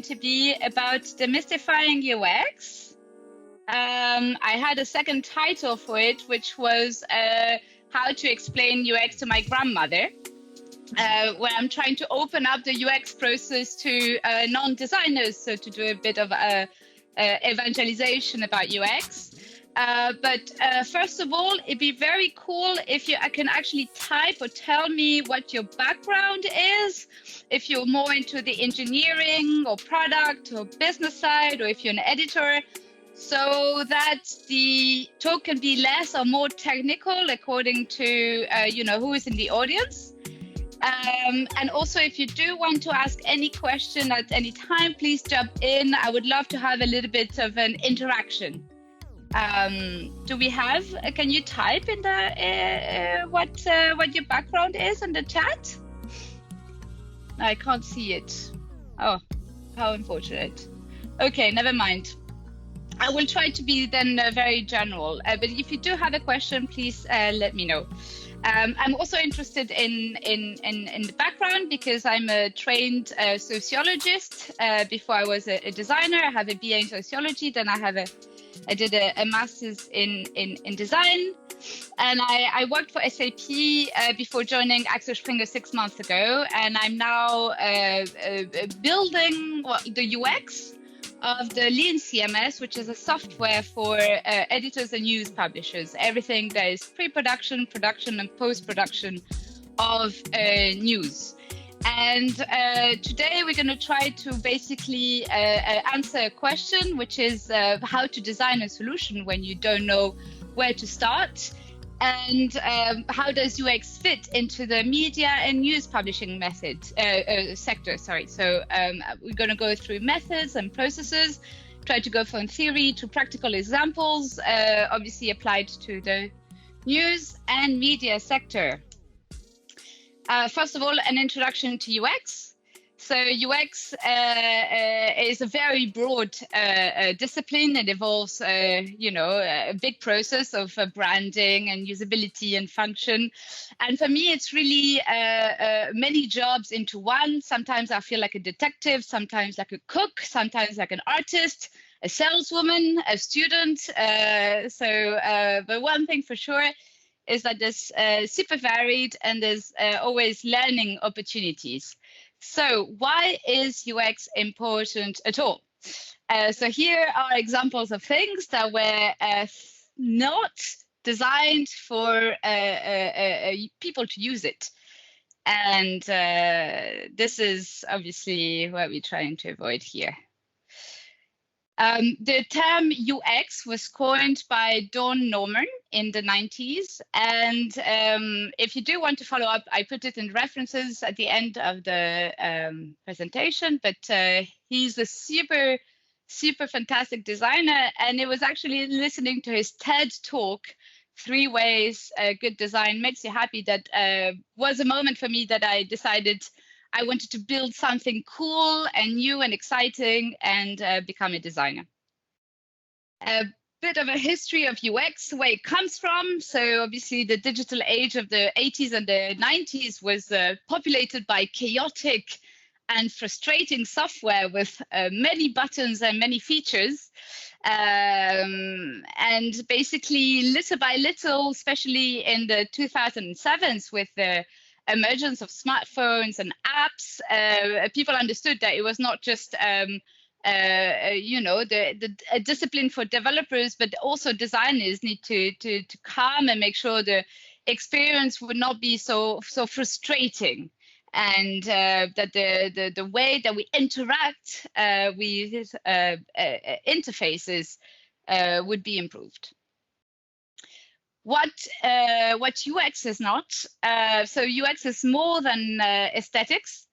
to be about demystifying UX. I had a second title for it, which was how to explain UX to my grandmother, where I'm trying to open up the UX process to non-designers, so to do a bit of evangelization about UX. But first of all, it'd be very cool if I can actually type or tell me what your background is, if you're more into the engineering or product or business side, or if you're an editor, so that the talk can be less or more technical according to who is in the audience. And also, if you do want to ask any question at any time, please jump in. I would love to have a little bit of an interaction. Do we have? Can you type in the what your background is in the chat? I can't see it. Oh, how unfortunate. Okay, never mind. I will try to be then very general. But if you do have a question, please let me know. I'm also interested in the background because I'm a trained sociologist. Before I was a designer, I have a BA in sociology. Then I did a master's in design, and I worked for SAP before joining Axel Springer 6 months ago. And I'm now building the UX of the Lean CMS, which is a software for editors and news publishers. Everything that is pre-production, production, and post-production of news. And today we're going to try to basically answer a question, which is how to design a solution when you don't know where to start, and how does UX fit into the media and news publishing sector. So we're going to go through methods and processes, try to go from theory to practical examples, obviously applied to the news and media sector. First of all, an introduction to UX. So UX is a very broad discipline. It involves, a big process of branding and usability and function. And for me, it's really many jobs into one. Sometimes I feel like a detective, sometimes like a cook, sometimes like an artist, a saleswoman, a student. But one thing for sure is that there's super varied and there's always learning opportunities. So why is UX important at all? So here are examples of things that were not designed for people to use it. And this is obviously what we're trying to avoid here. The term UX was coined by Dawn Norman in the 90s. And if you do want to follow up, I put it in references at the end of the presentation, but he's a super, super fantastic designer. And it was actually listening to his TED talk, 3 Ways Good Design Makes You Happy, that was a moment for me that I decided I wanted to build something cool and new and exciting and become a designer. A bit of a history of UX, where it comes from. So obviously the digital age of the 80s and the 90s was populated by chaotic and frustrating software with many buttons and many features. And basically little by little, especially in the 2007s with the emergence of smartphones and apps, people understood that it was not just a discipline for developers, but also designers need to come and make sure the experience would not be so frustrating, and that the way that we interact with interfaces would be improved. What UX is not. So UX is more than aesthetics,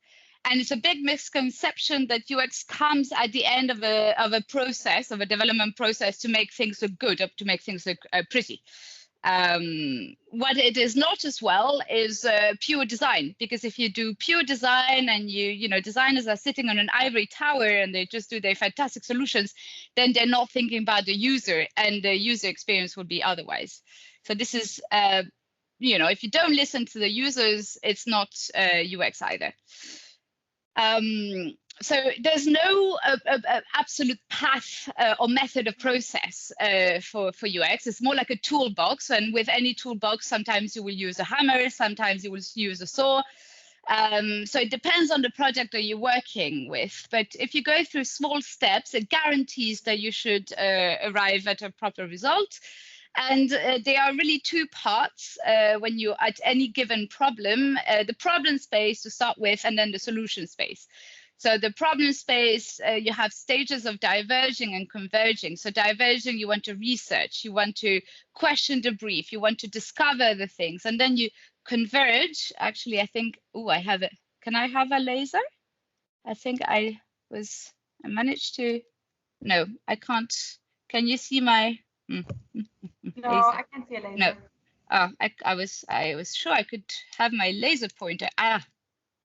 and it's a big misconception that UX comes at the end of a process, of a development process, to make things look good, or to make things look pretty. What it is not as well is pure design, because if you do pure design and designers are sitting on an ivory tower and they just do their fantastic solutions, then they're not thinking about the user, and the user experience would be otherwise. So this is, if you don't listen to the users, it's not UX either. So there's no absolute path or method of process for UX. It's more like a toolbox, and with any toolbox, sometimes you will use a hammer, sometimes you will use a saw. So it depends on the project that you're working with. But if you go through small steps, it guarantees that you should arrive at a proper result. And there are really two parts when you're at any given problem, the problem space to start with, and then the solution space. So the problem space, you have stages of diverging and converging. So diverging, you want to research, you want to question the brief, you want to discover the things, and then you converge. Actually, I think, oh, I have it. Can I have a laser? I think I managed to, no, I can't. Can you see my? No, laser? I can't see a laser. No. Oh, I was sure I could have my laser pointer.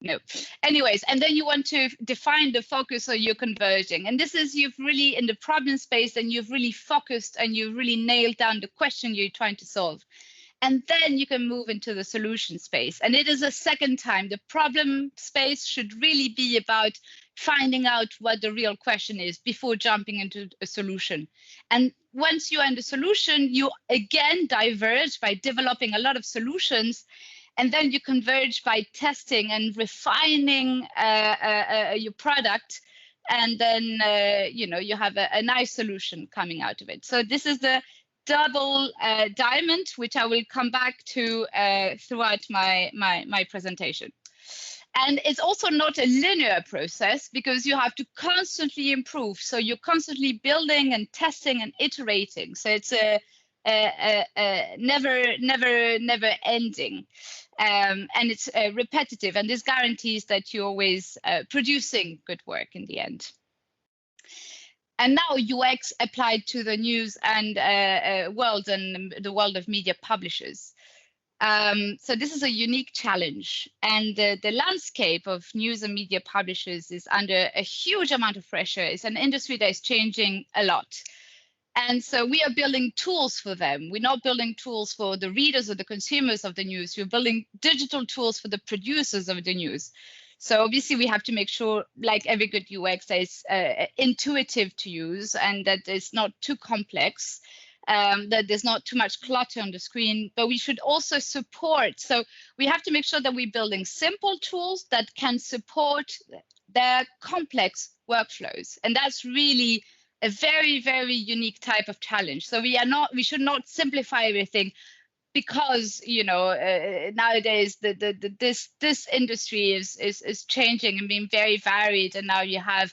No. Anyways, and then you want to define the focus, so you're converging. And this is, you've really, in the problem space, and you've really focused and you've really nailed down the question you're trying to solve. And then you can move into the solution space. And it is a second time. The problem space should really be about finding out what the real question is before jumping into a solution. And once you're in the solution, you again diverge by developing a lot of solutions. And then you converge by testing and refining your product. And then, you have a nice solution coming out of it. So this is the double diamond, which I will come back to throughout my presentation. And it's also not a linear process, because you have to constantly improve. So you're constantly building and testing and iterating. So it's a never ending. And it's repetitive, and this guarantees that you're always producing good work in the end. And now UX applied to the news and world and the world of media publishers. So this is a unique challenge, and the landscape of news and media publishers is under a huge amount of pressure. It's an industry that is changing a lot. And so we are building tools for them. We're not building tools for the readers or the consumers of the news. We're building digital tools for the producers of the news. So obviously we have to make sure, like every good UX, that it's intuitive to use and that it's not too complex, that there's not too much clutter on the screen, but we should also support. So we have to make sure that we're building simple tools that can support their complex workflows. And that's really a very, very unique type of challenge. So we should not simplify everything, because nowadays this industry is changing and being very varied, and now you have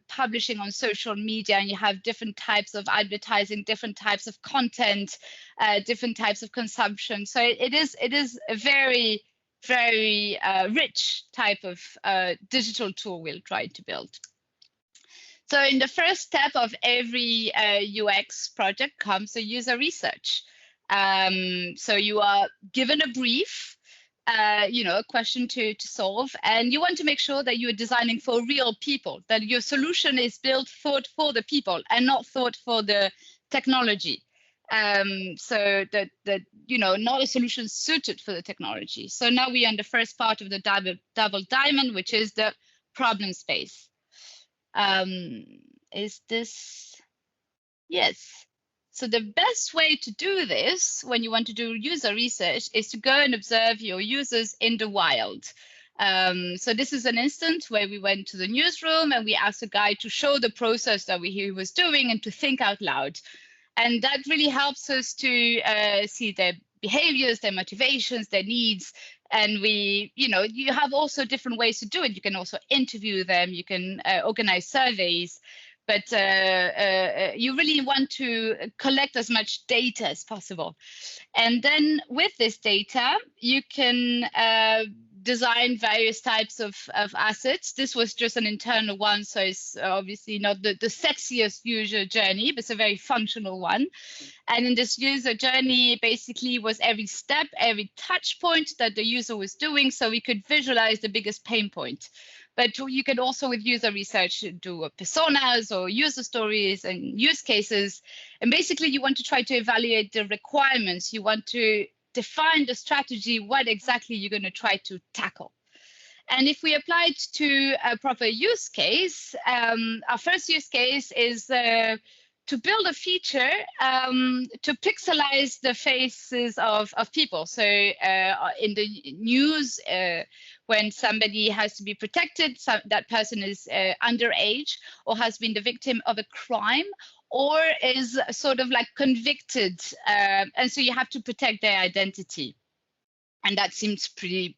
publishing on social media, and you have different types of advertising, different types of content, different types of consumption. So it is a very, very rich type of digital tool we'll try to build. So in the first step of every UX project comes a user research. So you are given a brief, a question to solve, and you want to make sure that you are designing for real people, that your solution is thought for the people and not thought for the technology. So that not a solution suited for the technology. So now we are in the first part of the double diamond, which is the problem space. Is this? Yes. So the best way to do this when you want to do user research is to go and observe your users in the wild. So this is an instance where we went to the newsroom and we asked a guy to show the process that he was doing and to think out loud. And that really helps us to see their behaviors, their motivations, their needs. And you have also different ways to do it. You can also interview them, you can organize surveys, but you really want to collect as much data as possible. And then with this data, you can design various types of assets. This was just an internal one, so it's obviously not the sexiest user journey, but it's a very functional one. And in this user journey, basically was every step, every touch point that the user was doing, so we could visualize the biggest pain point. But you can also, with user research, do personas or user stories and use cases. And basically, you want to try to evaluate the requirements. You want to define the strategy, what exactly you're going to try to tackle. And if we apply it to a proper use case, our first use case is to build a feature to pixelize the faces of people. So in the news, when somebody has to be protected, that person is underage or has been the victim of a crime or is sort of like convicted. And so you have to protect their identity. And that seems pretty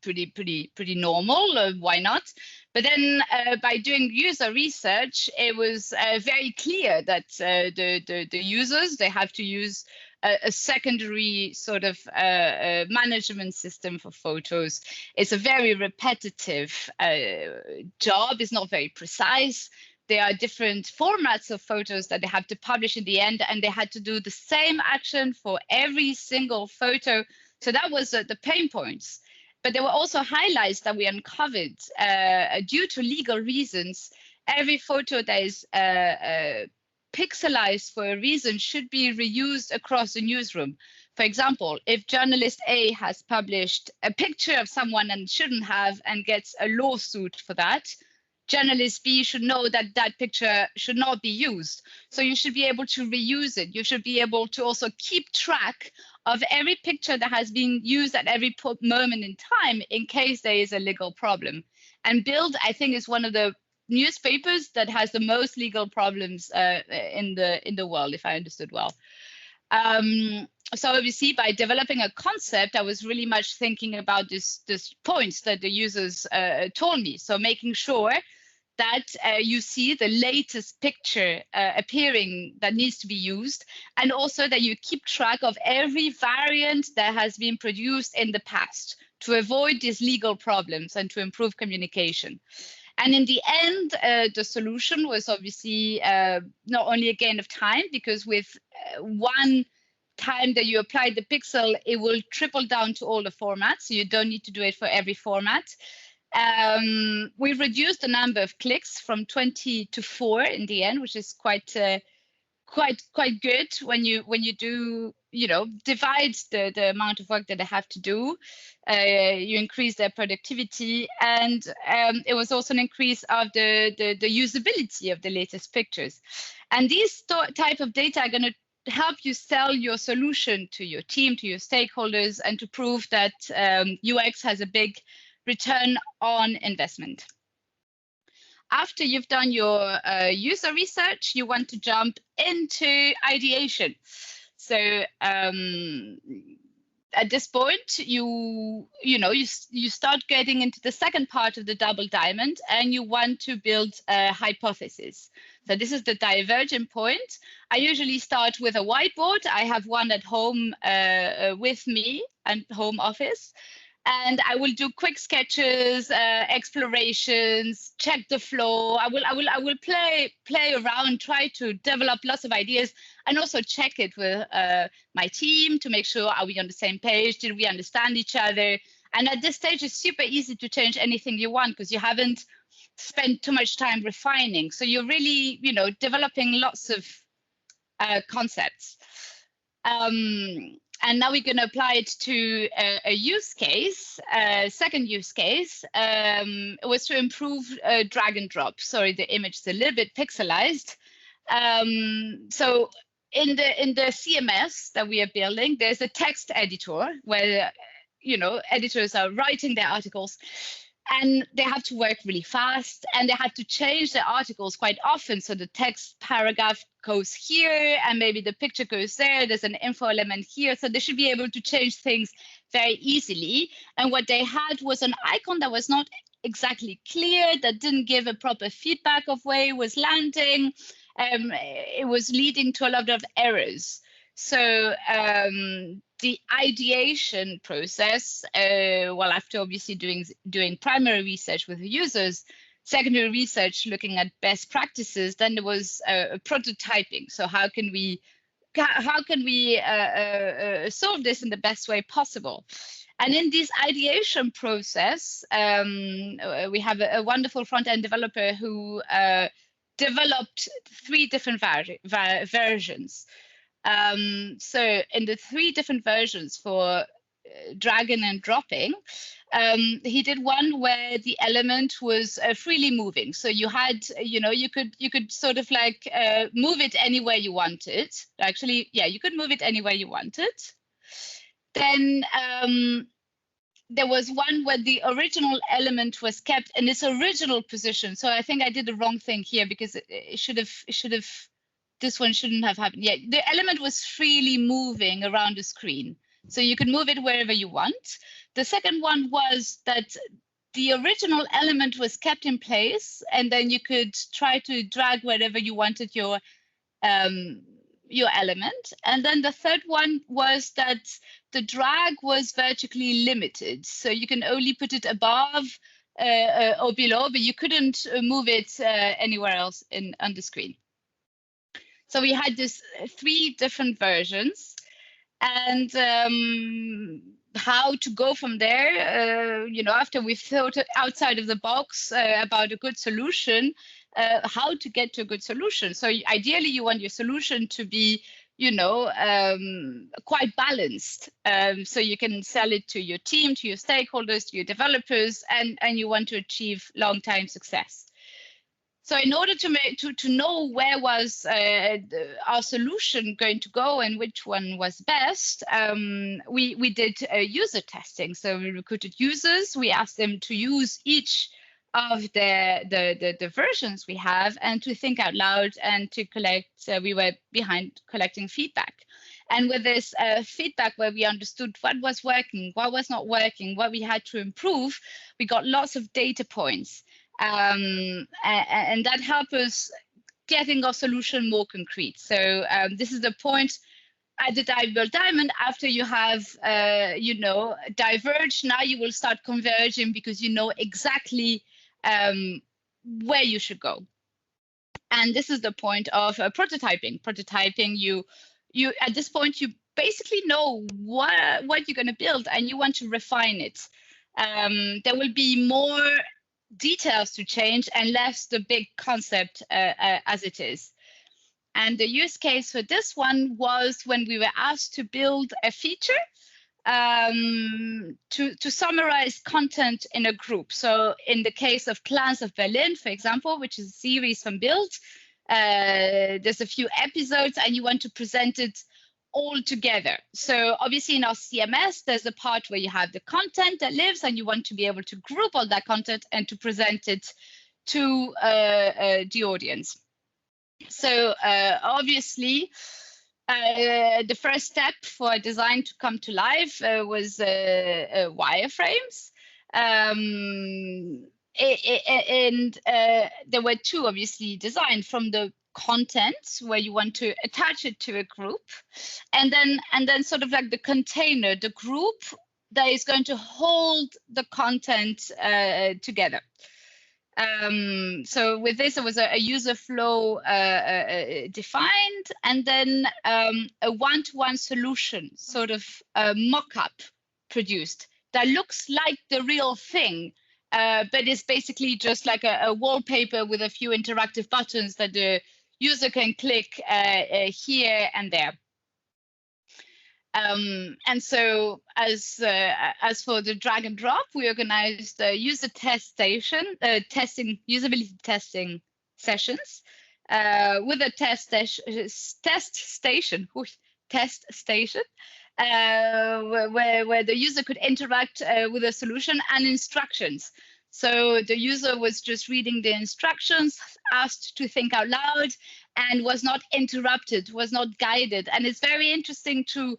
normal. Why not? But then by doing user research, it was very clear that the users, they have to use a secondary sort of management system for photos. It's a very repetitive job. It's not very precise. There are different formats of photos that they have to publish in the end, and they had to do the same action for every single photo. So that was the pain points. But there were also highlights that we uncovered due to legal reasons. Every photo that is pixelized for a reason should be reused across the newsroom. For example, if journalist A has published a picture of someone and shouldn't have and gets a lawsuit for that, journalist B should know that that picture should not be used. So you should be able to reuse it. You should be able to also keep track of every picture that has been used at every moment in time in case there is a legal problem. And Bild, I think, is one of the newspapers that has the most legal problems in the world, if I understood well. So obviously, by developing a concept, I was really much thinking about this points that the users told me. So making sure that you see the latest picture appearing that needs to be used, and also that you keep track of every variant that has been produced in the past to avoid these legal problems and to improve communication. And in the end, the solution was obviously not only a gain of time, because with one time that you apply the pixel, it will triple down to all the formats. So you don't need to do it for every format. We reduced the number of clicks from 20 to 4 in the end, which is quite good when you do, divide the amount of work that they have to do. You increase their productivity, and it was also an increase of the usability of the latest pictures. And these type of data are going to help you sell your solution to your team, to your stakeholders, and to prove that UX has a big return on investment. After you've done your user research, you want to jump into ideation. So at this point, you start getting into the second part of the double diamond, and you want to build a hypothesis. So this is the divergent point. I usually start with a whiteboard. I have one at home with me and home office. And I will do quick sketches, explorations, check the flow. I will play around, try to develop lots of ideas, and also check it with my team to make sure, are we on the same page? Did we understand each other? And at this stage, it's super easy to change anything you want because you haven't spent too much time refining. So you're really, developing lots of concepts. And now we're going to apply it to a use case. Second use case was to improve drag and drop. Sorry, the image is a little bit pixelized. So in the CMS that we are building, there's a text editor where editors are writing their articles, and they have to work really fast, and they have to change their articles quite often. So the text paragraph goes here, and maybe the picture goes there. There's an info element here. So they should be able to change things very easily. And what they had was an icon that was not exactly clear, that didn't give a proper feedback of where it was landing. It was leading to a lot of errors. So the ideation process, well, after obviously doing primary research with the users, secondary research looking at best practices, then there was prototyping. So how can we solve this in the best way possible? And in this ideation process, we have a wonderful front-end developer who developed 3 different versions. So in the 3 different versions for dragging and dropping, He did one where the element was freely moving. So you had, you could sort of like move it anywhere you wanted. Actually, yeah, you could move it anywhere you wanted. Then there was one where the original element was kept in its original position. So I think I did the wrong thing here, because it should have, this one shouldn't have happened. Yeah, the element was freely moving around the screen. So you could move it wherever you want. The second one was that the original element was kept in place, and then you could try to drag wherever you wanted your element. And then the third one was that the drag was vertically limited. So you can only put it above or below, but you couldn't move it anywhere else on the screen. So we had this 3 different versions, and how to go from there, after we've thought outside of the box about a good solution, how to get to a good solution. So ideally, you want your solution to be, quite balanced. So you can sell it to your team, to your stakeholders, to your developers, and you want to achieve long-time success. So in order to know where was our solution going to go and which one was best, we did user testing. So we recruited users. We asked them to use each of the versions we have and to think out loud and to collect. We were behind collecting feedback. And with this feedback, where we understood what was working, what was not working, what we had to improve, we got lots of data points. And that helped us getting our solution more concrete. So this is the point at the diamond. After you have, diverged, now you will start converging, because you know exactly where you should go. And this is the point of prototyping. Prototyping, you at this point, you basically know what you're going to build, and you want to refine it. There will be more details to change and less the big concept as it is. And the use case for this one was when we were asked to build a feature to summarize content in a group. So in the case of Clans of Berlin, for example, which is a series from Build, there's a few episodes and you want to present it all together. So obviously in our CMS, there's a part where you have the content that lives, and you want to be able to group all that content and to present it to the audience. So obviously, the first step for design to come to life was wireframes. And there were 2 obviously designed from the content, where you want to attach it to a group, and then sort of like the container, the group that is going to hold the content together. So with this, it was a user flow defined, and then a one-to-one solution, sort of a mock-up produced that looks like the real thing, but it's basically just like a wallpaper with a few interactive buttons that the user can click here and there. And so as for the drag and drop, we organized user usability testing sessions with a test station where the user could interact with a solution and instructions. So the user was just reading the instructions, asked to think out loud, and was not interrupted, was not guided. And it's very interesting to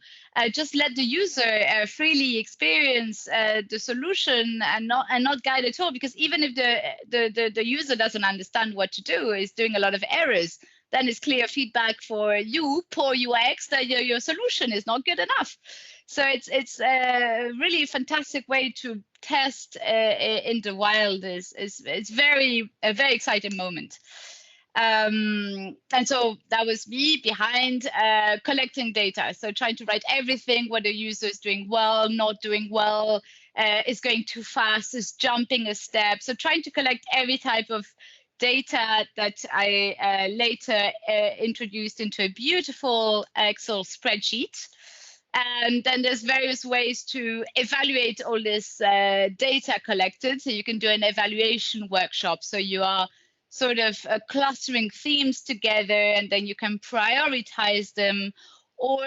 just let the user freely experience the solution and not guide at all, because even if the user doesn't understand what to do, is doing a lot of errors, then it's clear feedback for you, poor UX, that your solution is not good enough. So it's a really fantastic way to test in the wild. It's a very exciting moment. And so that was me behind collecting data. So trying to write everything, what the user is doing well, not doing well, is going too fast, is jumping a step. So trying to collect every type of data that I later introduced into a beautiful Excel spreadsheet. And then there's various ways to evaluate all this data collected. So you can do an evaluation workshop. So you are sort of clustering themes together, and then you can prioritize them, or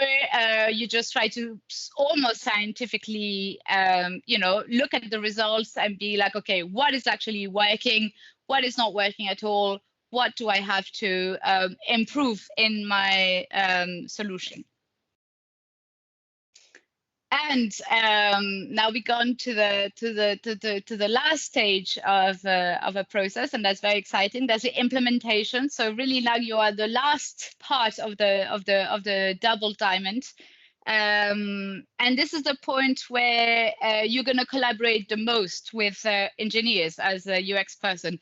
you just try to almost scientifically, look at the results and be like, okay, what is actually working? What is not working at all? What do I have to improve in my solution? And now we've gone to the last stage of a process, and that's very exciting. That's the implementation. So really now you are the last part of the double diamond, and this is the point where you're going to collaborate the most with engineers as a UX person.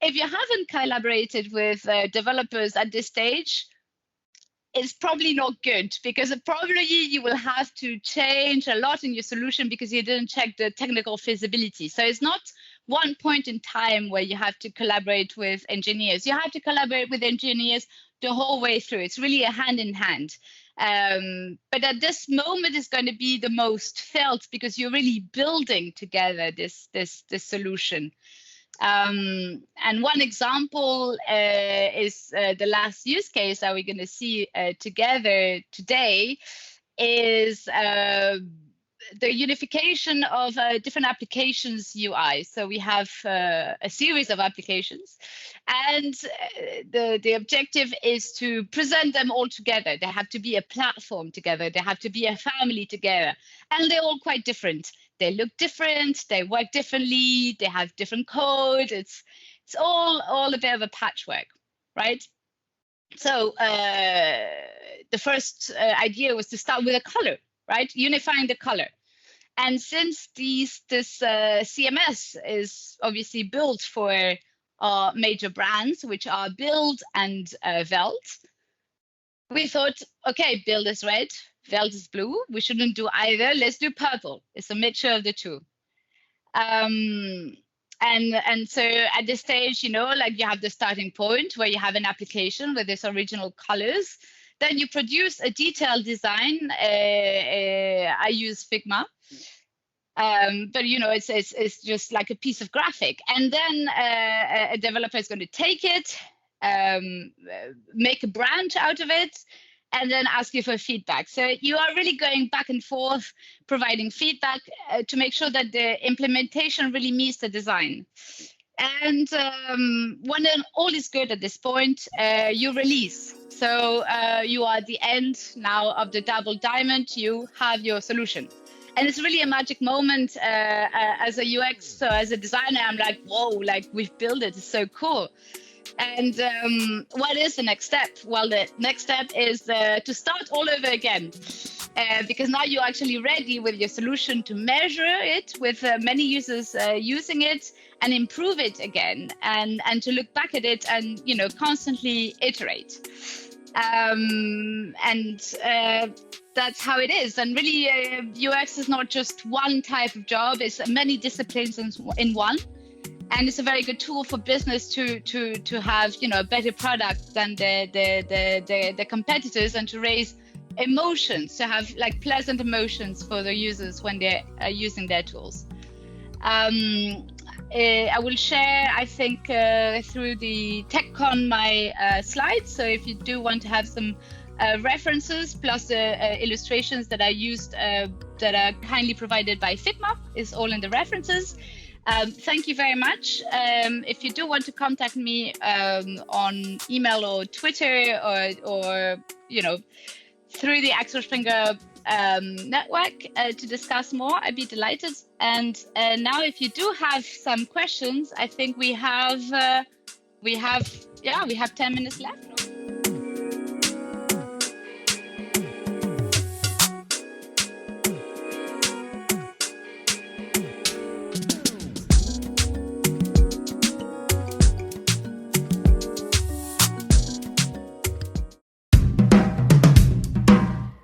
If you haven't collaborated with developers at this stage, it's probably not good, because probably you will have to change a lot in your solution because you didn't check the technical feasibility. So it's not one point in time where you have to collaborate with engineers. You have to collaborate with engineers the whole way through. It's really a hand in hand. But at this moment is going to be the most felt because you're really building together this solution. And one example is the last use case that we're going to see together today is the unification of different applications UI. So we have a series of applications, and the objective is to present them all together. They have to be a platform together. They have to be a family together, and they're all quite different. They look different, they work differently, they have different code. It's all a bit of a patchwork, right? So the first idea was to start with a color, right? Unifying the color. And since this CMS is obviously built for major brands, which are Build and Veld, we thought, okay, Build is red, Veld is blue. We shouldn't do either. Let's do purple. It's a mixture of the two. And so at this stage, like you have the starting point where you have an application with its original colors. Then you produce a detailed design. I use Figma. But it's just like a piece of graphic. And then a developer is going to take it, make a branch out of it, and then ask you for feedback. So you are really going back and forth, providing feedback to make sure that the implementation really meets the design. And when all is good at this point, you release. So you are at the end now of the double diamond. You have your solution. And it's really a magic moment as a UX. So as a designer, I'm like, whoa, like we've built it. It's so cool. And what is the next step? Well, the next step is to start all over again, because now you're actually ready with your solution to measure it with many users using it and improve it again, and to look back at it and constantly iterate. That's how it is. And really, UX is not just one type of job; it's many disciplines in one. And it's a very good tool for business to have a better product than the competitors, and to raise emotions, to have like pleasant emotions for the users when they're using their tools. I will share, I think, through the TechCon my slides. So if you do want to have some references plus the illustrations that I used that are kindly provided by Figma is all in the references. Thank you very much. If you do want to contact me on email or Twitter or through the Axel Springer network to discuss more, I'd be delighted. And now, if you do have some questions, I think we have 10 minutes left.